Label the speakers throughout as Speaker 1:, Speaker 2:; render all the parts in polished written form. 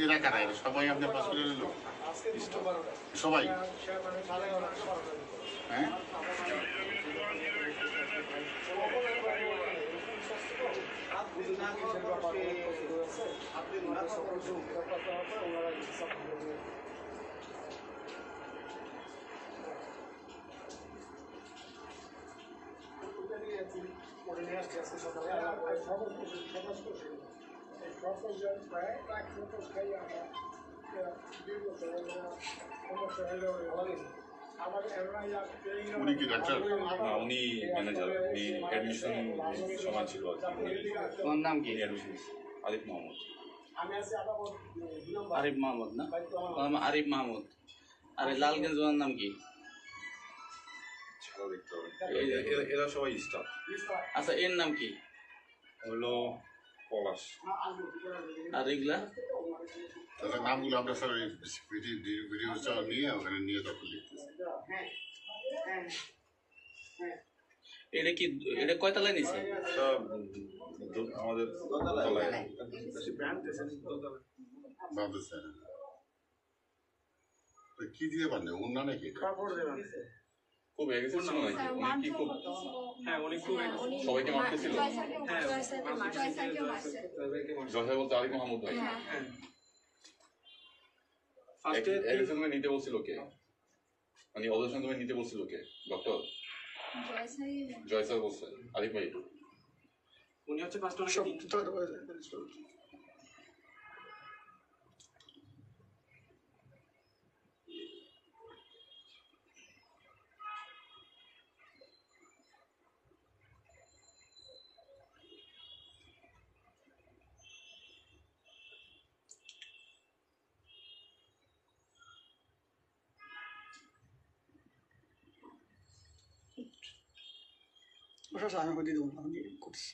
Speaker 1: এরা কারা? এরা সবাই আপনার হসপিটালের লোক? সবাই? হ্যাঁ, উনি কি ডাক্তার?
Speaker 2: না, উনি ম্যানেজার, উনি অ্যাডমিশন সময় ছিল।
Speaker 3: তোমার নাম কি?
Speaker 2: আরিফ মোহাম্মদ।
Speaker 3: আরিফ মাহমুদ না? আরিফ মাহমুদ। আর লালগঞ্জ ওনার নাম কি?
Speaker 2: দেখতে হবে, এরা সবাই স্টাফ।
Speaker 3: আচ্ছা, এর নাম কি?
Speaker 2: হলো পলাশ।
Speaker 3: আর এগুলা
Speaker 1: তাদের নামগুলো আমরা স্যার ভিডিওটা নিয়ে ওখানে নিয়ে তখন লিখতেছি।
Speaker 3: এটা কি, এটা কয়তলায় নিছে?
Speaker 2: আমাদের
Speaker 1: বাঁধতেছে কি দিয়ে বাঁধে? অন্য নাকি
Speaker 2: খুব এগেছিল নাকি? উনি কি খুব সবাইকে মারতেছিল? জয় বলতে আরিফ মাহমুদ ভাই তুমি নিতে বলছিল কে? মানে অবজেকশন তুমি নিতে বলছিল কে? ডক্টর জয় স্যার বলছে আরিফ ভাই।
Speaker 4: উনি হচ্ছে আমি হতে দেবো না, আমি করছি।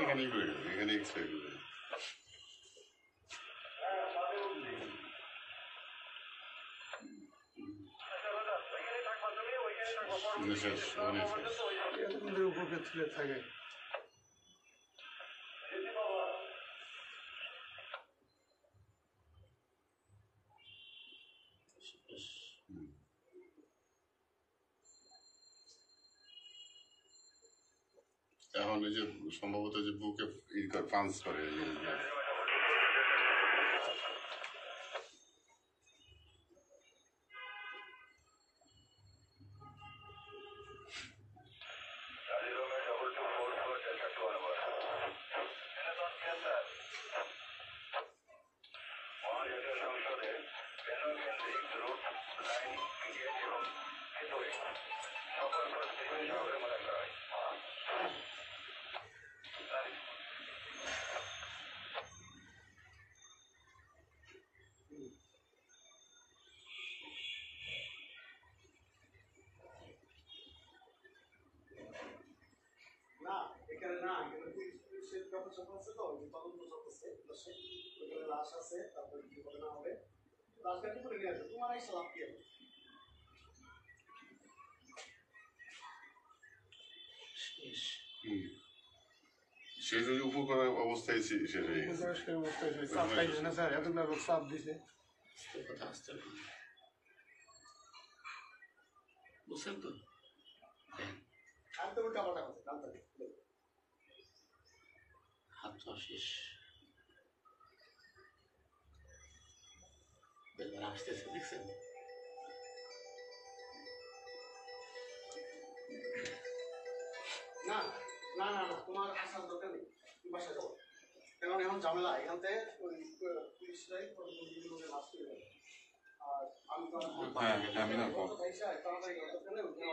Speaker 1: এখানেই করে দেবে, এখানে এক্সরে করে দেবে।
Speaker 4: উপরে ছিলে থাকে
Speaker 1: এখন এই যে সম্ভবত যে বুকে পাঞ্চ করে সে যদি উপর অবস্থায় শেষ হয়ে গেছে।
Speaker 4: চাপ দিছে
Speaker 3: বুঝছেন তো? হাত
Speaker 1: তো শেষ দেখবেন আসতেছে দেখছেন
Speaker 4: না না না না তোমার আসার দরকার নেই তুমি বাসায় যাও কারণ এখন ঝামেলা এখান থেকে ওই পুলিশরাই লাস্ট করে দেবে আর আমি তো
Speaker 2: হ্যাঁ হ্যাঁ মিনাল বল।
Speaker 4: তাড়াতাড়ি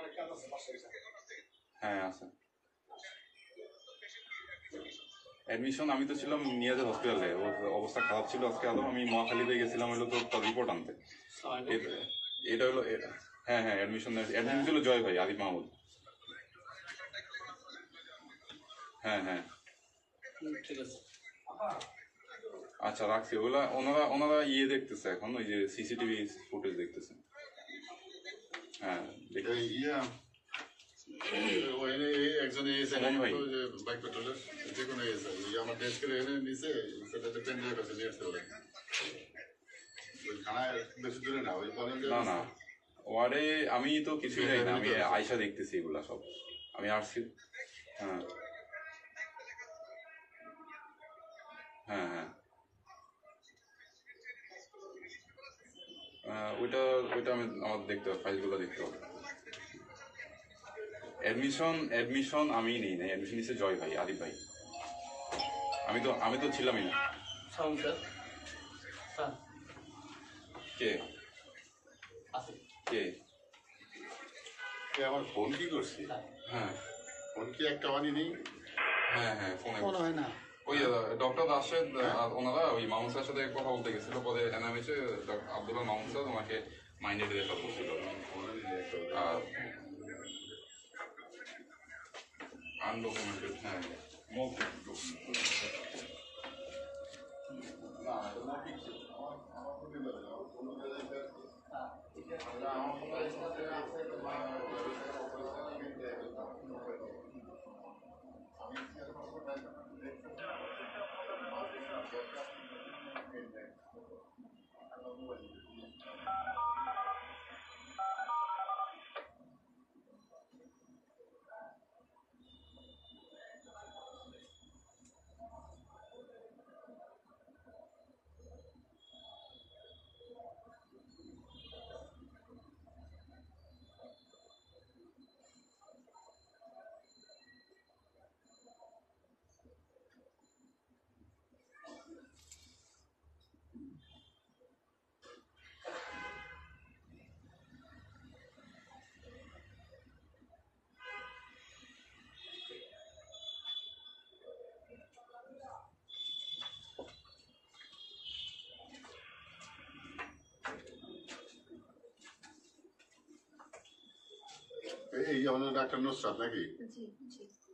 Speaker 4: অনেক কাজ আছে বাসায়
Speaker 2: হ্যাঁ আছে অ্যাডমিশন আমি তো ছিলাম নিয়াজের হসপিটালে, ওর অবস্থা খারাপ ছিল আজকে আলো, আমি মহাখালীতে গেছিলাম হলো তো তার রিপোর্ট আনতে। এটা হলো হ্যাঁ হ্যাঁ অ্যাডমিশন ছিল জয় ভাই আরিফ মাহমুদ। হ্যাঁ হ্যাঁ
Speaker 3: ঠিক আছে
Speaker 2: আচ্ছা রাখছি। ওগুলা ওনারা ইয়ে দেখতেছে এখন, ওই যে সিসিটিভি ফুটেজ দেখতেছে। হ্যাঁ
Speaker 1: ইয়া ওখানে একজন এসে বাইক পেট্রোলের যে কোনো এসে আমার টেস্ট করে এনে নিচে সেটাতে পেন্ডের কাছে নিয়ে আসতে পারে ওই খানায় বেশি দূরে না ওই বলেন
Speaker 2: না না ওয়ার্ডে আমি তো কিছুই জানি না, আমি আয়সা দেখতেছি এগুলা সব, আমি আসছি। হ্যাঁ হ্যাঁ হ্যাঁ ওইটা আমি আমার দেখতে হবে, ফাইলগুলো দেখতে হবে। অ্যাডমিশন আমি নেই না, অ্যাডমিশন নিচ্ছে জয় ভাই আরিফ ভাই। আমি তো ছিলামই না।
Speaker 3: সাউন্ড স্যার স্যার
Speaker 2: কে
Speaker 3: আছে
Speaker 2: কে
Speaker 1: আমার ফোন কি করছি
Speaker 2: হ্যাঁ
Speaker 1: ফোন কি একটা আনি নেই
Speaker 2: হ্যাঁ হ্যাঁ ফোনে
Speaker 4: মনে হয় না
Speaker 2: ওই ডক্টর রাশেদ আর ওনারা ওই মামুন স্যারের সাথে কথা বলতে গেছিল, পরে এনামেছে আব্দুল্লাহ মামুন স্যার ওনাকে মাইন্ডেড রেফার করছিল। আর আনডকুমেন্টেড হ্যাঁ মৌখিক না মৌখিক ছিল।
Speaker 1: এই আমাদের ডাক্তার নুসরাত নাকি
Speaker 5: জি জি